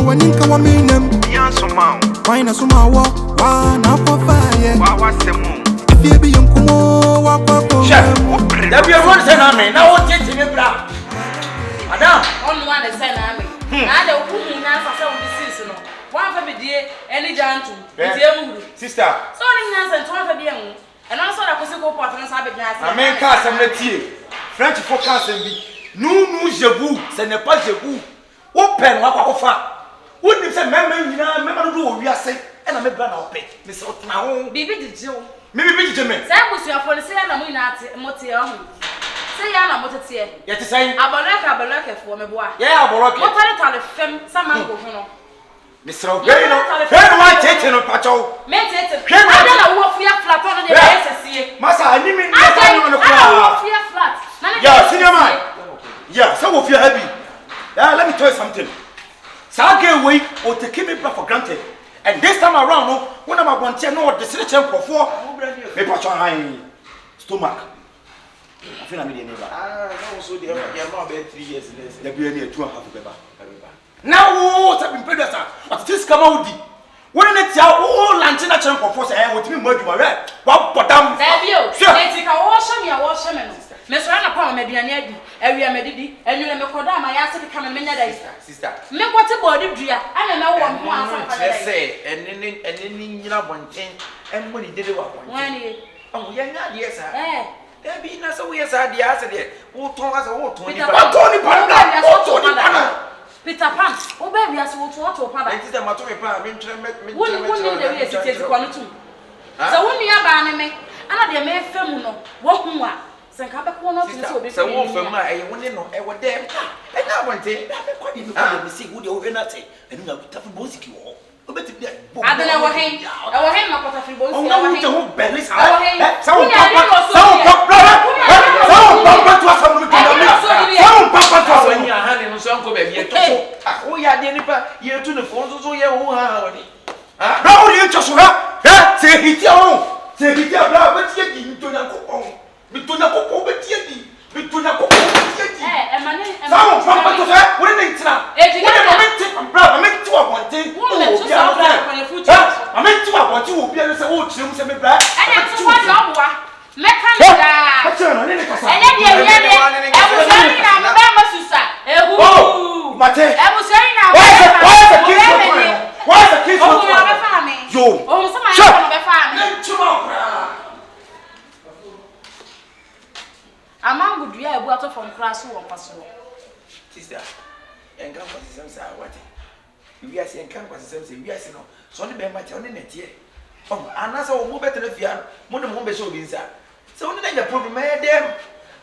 when you come in them. Wine a suma wa na po fire. If you be young kumo wa pa po. That be a one say na me. Now what take me bra? Madam, on one say na me. Na de oku na fa say we see no. One fa be die any jantu. Sister. So ni na say ton fa be en. And also that person go pot na sa be nya say. Amen ka asem na tie. French for ka asem bi. Nous je vous, ce n'est pas je vous. Open wa kwa fa. Wouldn't say member nyina member do o wiase e na me bra na open. Me say otna ho. Bibi dije o. Me bibi dije me. Say busuafo ni say na mu na ate mote ho. Say ya na mote tie. Ye te say aboleke fo me boa. Yeah, aboloke. Motare tale fem samango ho no. Me sro gbe no. Fe wa tete no pacho. Me tete. Ada na wo fia flat on the SSC. Masa ani me na fa no kwa. Ada fia flat. Yeah, senior man. Yeah, so wo fia heavy. Yeah, let me tell you something. Sage way or take me for granted. And this time around, no, when I'm about to know the selection for me pacho high stomach. I feel I'm in neighbor. No, so they are not 3 years less. They be near 2.5 beba. Now what have been paid us? But this come out. When it's all luncheon at Champ for say, I want to be more right. What bottom? There you go. Let's take a wash me a wash me. Miss Rana Palm may be an eddy, area medidi, and you never call down my ass to come and many days. Sister, make what a body, dear. I don't know what more. Let's say, and then you know one thing, and when he did it, oh, yeah, yes, sir. There be not so yes, I the answer there. Who told us what Tony Peter Pan, oh, baby, I saw what to Papa. It is a matter of time. Wouldn't the way it's one too. So when you are banning me, and I may film no, what more. So one for my wouldn't know I was there. And now one day, I see who you not say, and now tough music you all. I don't know what him. I will hang up with a boy. Oh, no, the whole belly. Oh, yeah, Jennifer, you're to the phone, so you're who no, you just have say he tell say he tell but yet to not go. Between a couple of yeti, between a couple of yeti. Some papa to that, when it's not. I meant to have one thing. I meant to have what you will be able to say, oh, Jim, send me back. I am so much over. Mecca, oh, Mate, I was saying now. Why the kids of the family? Yo, oh, some of the family. Among good year, water from class or possible. Sister, and come for the same what? We are saying, come for the same, we are saying, so the much on it here. Oh, and as I move better if you are more than 1 bishop inside. So, only the problem, madam.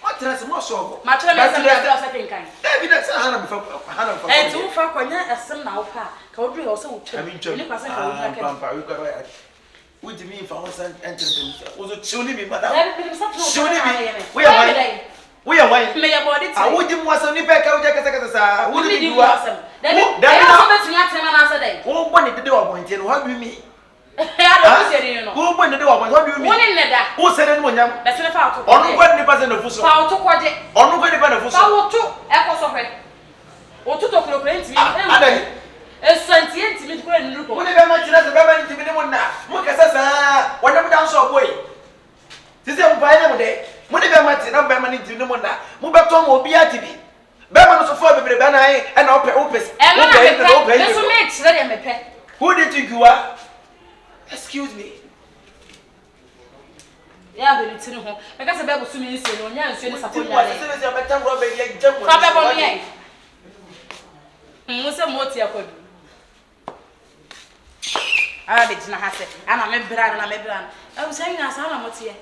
What does more so? My child is a second kind. David, that's a hundred before. And 2 for Konya, a son now, Cowdrey also. I mean, what do you mean for us entering? Was it surely be, madam? Surely be. We are white. We are white. May your body. I wouldn't want any back out. What did you awesome? Then answer day. Oh, when did the door point in? What do you mean? Who went the door? What do you mean? Who said it when you are? That's enough. On when the person of Fuso. How to quote it? On when the person of Fuso. 2 echoes of it. Or 2 o'clock. A sentient to me. Whatever much as a baby to be the one now. Look at us, whatever down so way. This is a final day. Whatever much enough Berman into the one now. Mubaton will be at TV. Berman was a father with a banner and opus. And I pet. Who did you think you are? Excuse me. Yeah, but it's in home. Because the Bible to me is on your support. I did not have it, and I'm a brand and I'm a brand. I was saying, as I'm not here.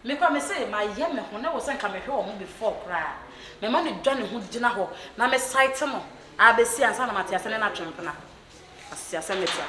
Make me say, my young man, when I was coming home before cry. My money done who did not hold. Now, Miss Saitamo, I'll be seeing some of my tears and a champion. I see a cemetery.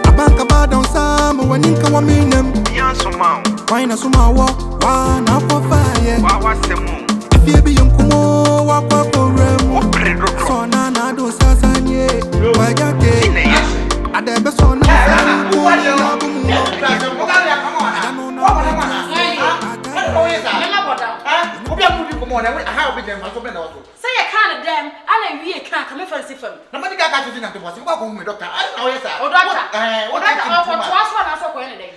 A bank about on some when you come in them. Why not some walk? Why not for fire? What's the moon? If you be young, walk up for rem. So now, do Sasanye. Why you I never saw no. Say a kind of them, and we can come for the film. Nobody got to think about it. Welcome, doctor. I know yes, sir. O doctor. O doctor for twas one aso ko any day.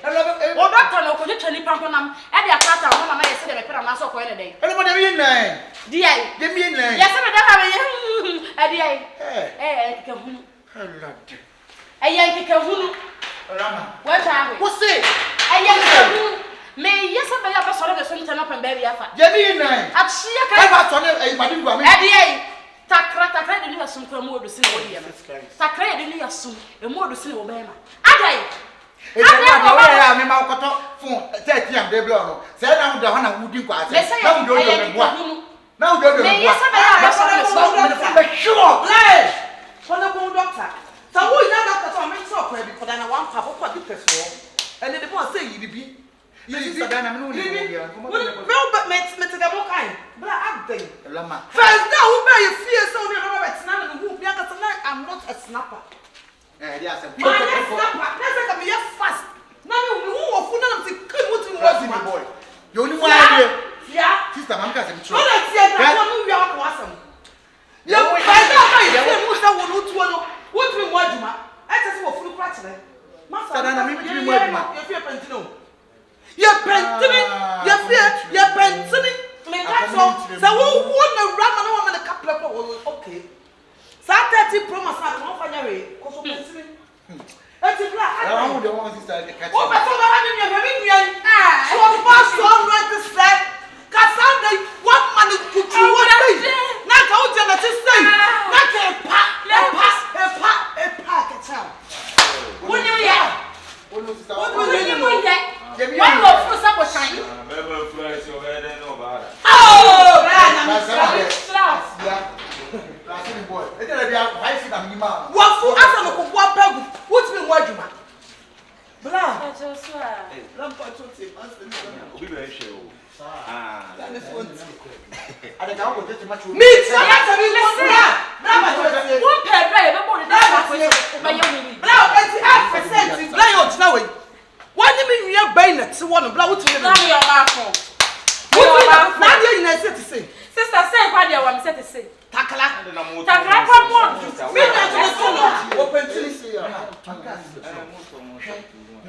O doctor no ko je chani pamponam. E dey akata ho na say dey pera na aso ko any day. Anybody be in line? Di ai. Dem be in line. Yes, me da ha be. Di ai. Keke hunu. Keke hunu. Rama. What are we? What's it? Keke hunu. Me yes I be so the so turn up and baby afa. Dem be in line. Achia I ka. ba so na madin gwa me. Di ai. Takra de ni asum kwa mo do sine wo ye no. Takra de ni asum e mo do sine wo be ma. Adai. Adai me ma koto fun 30 am de blow no. Say na wo da ho na wo din kwa say. Na wo do me boa. Na wo do me boa. Me yes be so sure. Play. Honorable doctor. So who is that doctor so make so pray because na one papa for the person. And the boy say you be. You see that na me no ni wo ya. But me take a more kind. But I think. Lama. First now who buy you fear so me Robert na who be aka tonight I'm not a snapper. Dia say. My snapper. Let's say me fast. Na me who of na am say come what you want my boy. You only one idea. Yeah. Sister man ka say me true. No let's see that one we are awesome. Ya first now buy you fear Musa wonu tuo no. What me mo aduma. I just wo furu kwa kire. Master na me me mo aduma. You fear pentino. You pentini. You fear pentini. Me that so who want to run and woman a couple of okay. Sa 30 promise na come fanya we. Ko so pentini. Eti black. I want the one sister the catch. O be so na hanu me nyan. So pass so right to say. Ka Sunday one man to what say. Na ka o je na ti say. Na ka pa. Ka cha. When you ya. What no sister. When you ya. Why go for some shine? Never fly so bad and no bad. Oh, Last boy. E dey dia fight na me ma. Wa fu asa no ko bua pagu. What me mo adwuma? Bla. Lampa to te master. Obi be hwe o. That is one. Ada ka go tete match. Me tell me bla. Bla ma to te. One pair drive be more than that. Oba ye mi. Bla o eti %. Bla yo tina we. Why me nua bai na ti wono bla what me. Bla me your back on. Na dia ina say to say. Sister say kwa dia wa me say to say. Takala. Takra kwa mo. Me na to so no. Open to say.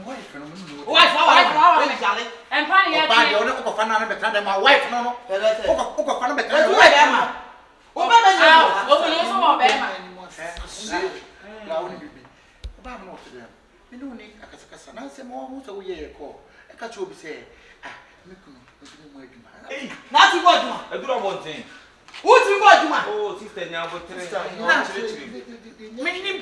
Wife. And pan ya. Ba dia one ko fa na be tra dem wife no no. Ko fa na be tra. E be ma. O ba be ni. O no so mo be ma. La woni bibi. Ba mo no dem. Me no ni akasakasa na se mo ho so wo ye ko. E ka cho bi se me kunu mo adwuma. Na ti go adwuma. Adura bonten. Who ti go adwuma? Oh, sister nya go tere. Me ni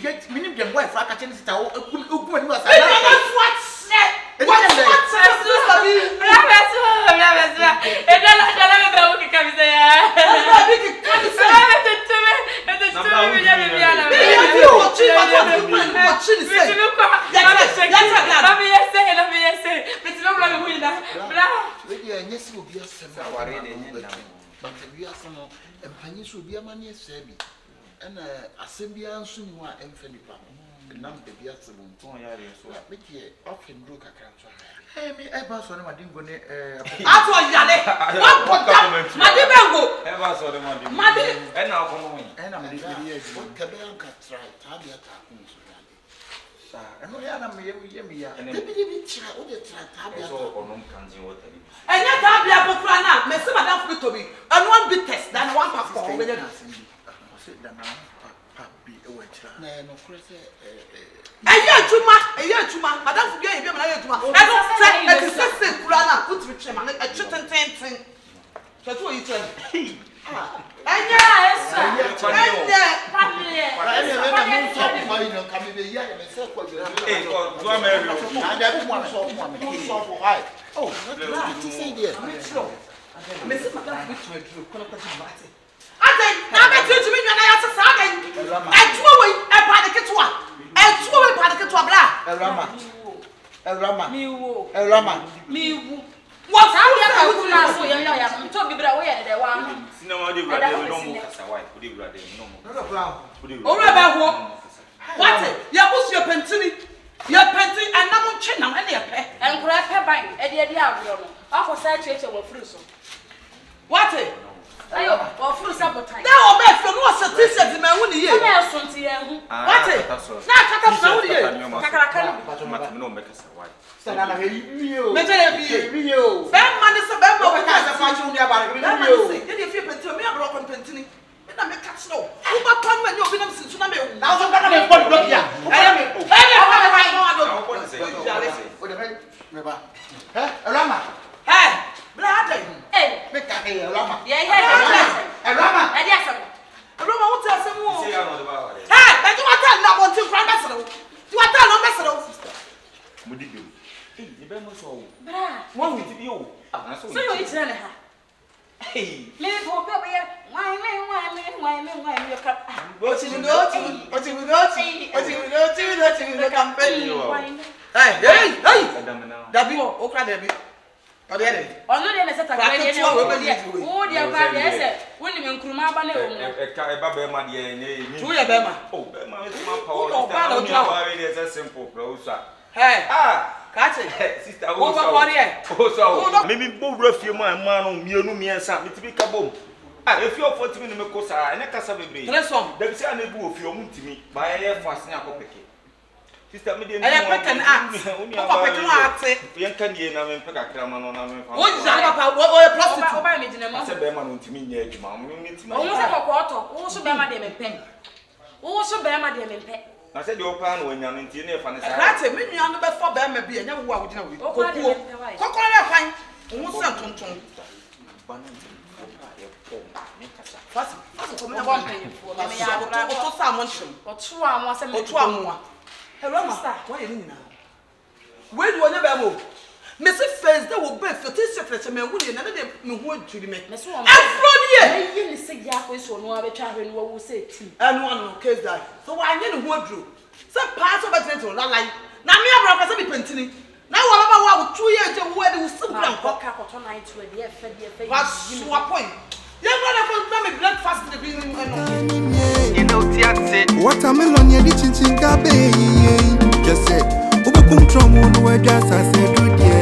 dem wife aka chen sister o ku ni wasa. E na swat set. What sister bi? Bla beso. E dala me bra wo ki kamisa ya. Bla bi ki kamisa. E me ya me ala. Me ya ti o chi ni say. Let me say. But no bla me hu ina. Bla. We dey nyesi obi asem. Saware de nyina. But we asem no empanyi so obi amani esebi. Ana asem bia nso ni wa emfa nipa. Nam de bia asem nton ya re so. Me tie ofin do kakra so. Me e ba so na madingo ne Ato yale. One put Madi bengo. E ba so de madi. Madi. E na ko no yin. e na me de bia eji. Kabe anka try. Ta bia ta kun so ya. Sa eno ya na me ye me ya. De bi tira o de try ta bia. So onom kanjin water bi. Enya ta bia bofra na me se madam free to be. And one big test than one pastor. We dey sit down pa bi e wa tira. Na no kure se Eya chuma. Madam fu bia e bia na eya chuma. E no se e se kura na put me chema na e twetenten. Chetu yi tren. Enya esa. Enya. Oh, what you say there? Me se madam fu twen dru kono kwati mate. Aden na be twen me nwana ya sesa aden. Etuo we e pa de ketua. Etuo we pa de ketua bra. Elrama. Mi wu. What how you ka ku na so ye ya to bi bra wo ye de wa. Sinama de bra de no mo kasa wai. Odi bra de no mo. No brown. Ora ba ho. What? Ya busu your pentini. Your pentini and na mo twe na e na pe. Enkura pe ban e de agro no. Akosa cheche wo furu so. What? Ayo, wo furu sabotage. Na o be fo no se t-shirt Automatic no make us why. Stand on a video. Me tell you video. Ben man is a ben What man kind of fashion you about video? Did you feel penty me abroad on penty? Me na me catch no. Who ba pan man you be na since na me. Now some kind of body block here. Awuraama. Hey, brother. Hey, Make a hey, Awuraama. yeah. Awuraama. Awuraama, what tell some more? Say I know the power. Hey, but you want tell na want to friend message. You want tell no message. Mudido. Hey, the be mo so. Bra, One with you. Ah, so. so you eat na ha. Hey. Me go be why me you come. What you do campaign. Hey. Dabi o okra dabi. O de dey. Ono dey na set akwa dey na o dey akwa dey say woni me nkruma aba na o mu. E ka e ba be ma de nye. Tu ye be ma. Oh, be ma me ma power. Oh, ba do twa. Ba we dey simple bro so. Hey. Catch Sister, Wo ba ko dey. Oh, so. Me bo wura fie ma no mienu miensa, me tibi ka bom. Ah, if you 40 minutes me ko sa, ene kasa bebre. Tresom. Da bi se ana bu ofie omu ntimi. Ba ye fast na akopeke. Sister, me dey. Peken act. Ko peken act. Yen kan ye na me peka krama no na me fa. Wo jara papa, wo e prostitute. O ba me dina mo. Se be ma no ntimi nya adwuma. Me ntimi. O mo se kokoto, wo so be ma de me pen. Wo so be ma de me pen. Na se de o pa na wanya no ntimi na fa ne sa. Krate me nua no be fo be ma bi enya wo a wo gina wo. Kokuo. Kokoro na kwan. Wo se tonton. Fast ko me wa pen. Me ya bra ko to sa mo nchim. O tu amo se me. O tu amoa. Awuraama, why you nyina? Where do you be mo? Me se first that will be 50 separate me wuni na de me ho adwiri me. Me so o. Afro ye ni se ya ko so no abetwa hwe no wo se ti. Anu anu case die. So why nye ne ho adwiro? Se pass over to lalai. Na me abra ka se be pentini. Na wo baba wa tu ye je wo de wo simple nko. Ka ko to night we de fe. Was so a point. Ye brother for me breakfast the be no. You know, watermelon, yeah, the chin gabe. Just said, Obekum Trom, where just I said, good, yeah.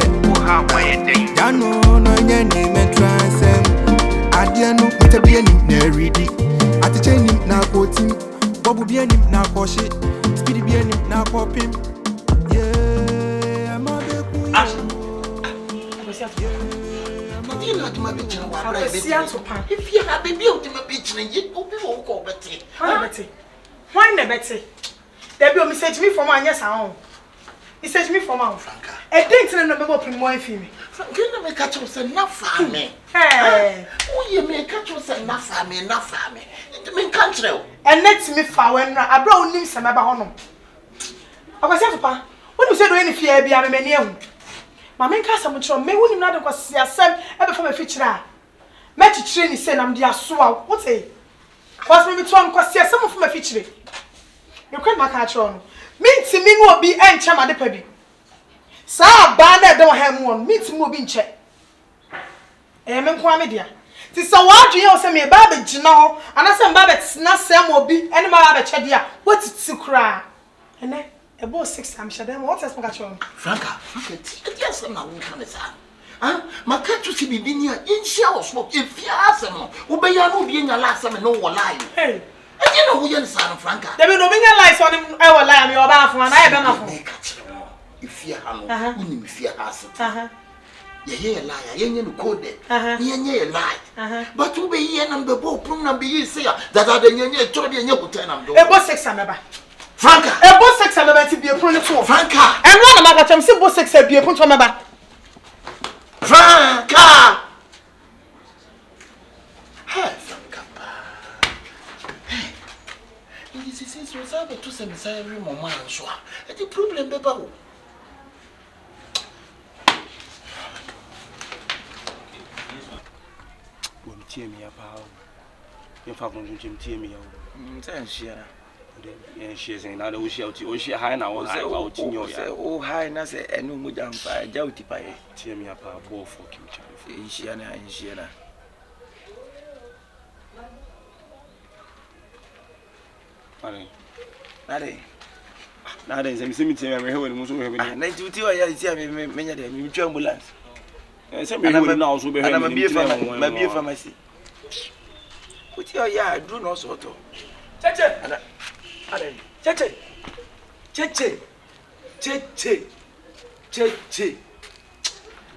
Dano, no, yeah, name and transcend. Adiano, Mr. Bianim, Neridi. At the chain, now quoting. Bobu Bianim, now posh it. Speedy Bianim, now pop him. Yeah, I'm a big You know to my bitch and what I see Atopa. If you have been built in a bitch and you will go Betty. Betty. Why not Betty? There be a message me from my yes own. He says me from our Franca. A date and a member from one female. You never catch us enough for me. Hey, oh, you may catch us enough for me, enough for me. It mean country. And let me far when I brought him some about home. I was Atopa. When you said any fear be a many. My main cast of me wouldn't not go see a son ever from a feature. Match training said I'm dear swell. What's a? Was maybe to unquest some from a feature. You can't make a tron. Means me will be and chama de pebby. Sir, banner don't have one. Meets moving check. Amen, Quamidia. Tis a wild you send me a babbage now, and I send babbage not Sam will be any more of a chedia. What's it to cry? And then about 6 times, Shadam, what has got you? Franca, yes, I'm not coming, sir. Huh? My country should be near in shell smoke if you ask them. Obey you being a last time and no one lie. Hey, and you know who you're son, Franca. there will be no lights on him. I will lie on your bathroom, and I have enough. If you have no, if you have a liar, you code it. You lie. But you be here and the boat, program be say that are the young Toby and you tell them. About 6 I'm Franca, about 6 I'm to be a prune to Franca, and one of my time simple 6 be a prune to my back. Franca! Hey, Franca. Hey, this is reserved to some every moment. So, the problem, Beba. Tear me up, in fact, when you tear me out, and she is another wish out to Ocean High now. Oh, high, and I say, and no more jump by a jouty pie. Tear me up, a ball for Kim Shiana and Shiana. Nowadays, I'm cemetery when we must have been 92. I see many of them in ambulance. And some people now also be a pharmacy. Put your yard, do no sort of. Cheche. Che.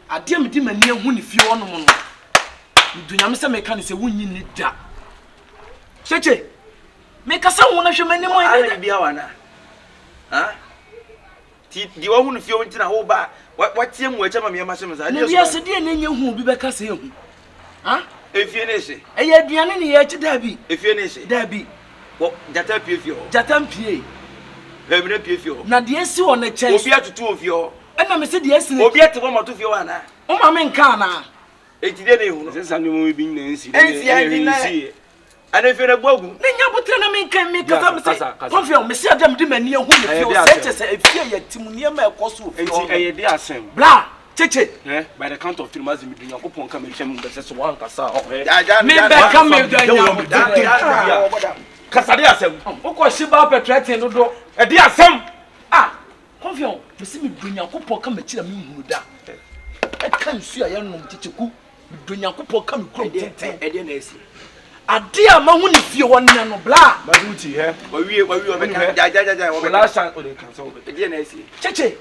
Ade me di mani ehu ne fie wono mo no. Dunyame se me ka ne se wunyi ni da. Che. Me ka sa wo na hwe mani mo Ana bia wana. Ha? Ti di wo hu ne fie wo ntina ho ba. Watie mu acha ma me ma hye za. Ne bia se de na nya hu bi be ka se ehu. Ha? Efie ne hye. Eye aduane ne ye chi da bi. Efie ne hye. Da bi. Wo jata pie fie ho. Jata mpie. Hemre pie fie ho. Na de esi wo na chen. Obi atutu ofie ho. Na me se de esi. Obi ate wo moto fie ho ana. O ma me nka na. Etide ne hu no. Se sanwe mo bi na nsi. Ensi. Ana fie na gbogu. Ne nya botre na me nka me kasa me se. Cconfion me se adam de mani ehu ne fie o se che se efie ya timunie ma ekoso ofie. Enti eye de asem. Bla. Che. By the count of 3 mazi mi dunya ko pon ka me hwem be se so wan kasa. Me be ka me dunya. Kasa de asem. O ko shiba petrete no do. E de asem. Cconfion, me se me dunya ko pon ka me kira me hunu da. E kan su ya nom Kyekyeku. Me dunya ko pon ka me krom tete. E de na esi. Ade a ma hu ne fie won na no bla. Maduti he. Wawie o be ka ja o be Last time o de kan so. e de na esi. Che.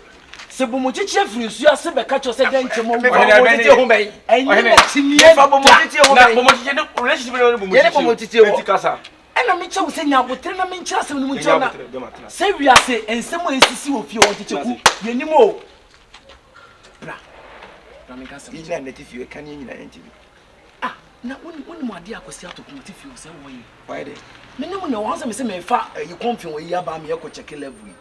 Se bomo chichi afiri su ase be ka cho se de nche mo. Me fa bo titi hu bai. Enyi na chimie. Fa bo titi hu Na bai. bomo titi de relationship ne bomo Ye ne bomo titi ho. Enti kasa. Ena me che wo se nya botre na me nchira se no mu nche na. Se wi ase ensem o esisi wo fie wo Kyekyeku. Ye nim o. Bra. Na me ka se. Yi na neti fie kan yi na enti bi. Na woni mo ade Akwasi Atopa mo ti fie wo se wo yi. Why dey? Me ne mo na wo me se me fa Cconfion wo yi aba me ko check level.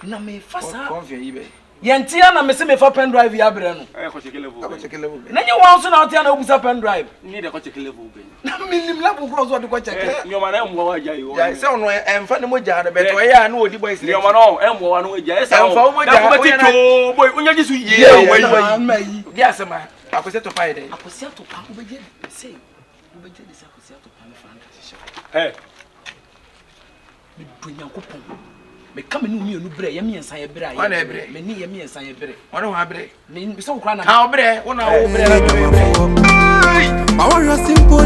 Na me fa sa. Cconfion yi be. Yentia na me se me fa pen drive ya bre no. Ko check level. Ko check level. Na nye wan so na otia na obusa pen drive. Ni de ko check level be. Na minim level cross wo de ko check. Nyoma na emwo wa ja yi wo. Ya se ono emfa ne mo ja na beto ya na odi boys. Nyoma no emwo wa no ja. Esa Emfa wo ja. ko beti to boy unya ji su yi. Wayi. Di asema. Akwasi Atopa yi dey. Akwasi Atopa wo beje say. Wo beje de Akwasi Atopa me fa nda shisha. Eh. Me dunya kopon. Me ka me no mi enu bre ye me ensan ye bre aye. Wana bre. Me ni ye me ensan ye bre. Wana wa bre. Me so kra na. Ha obre, wona wo bre. I want your simple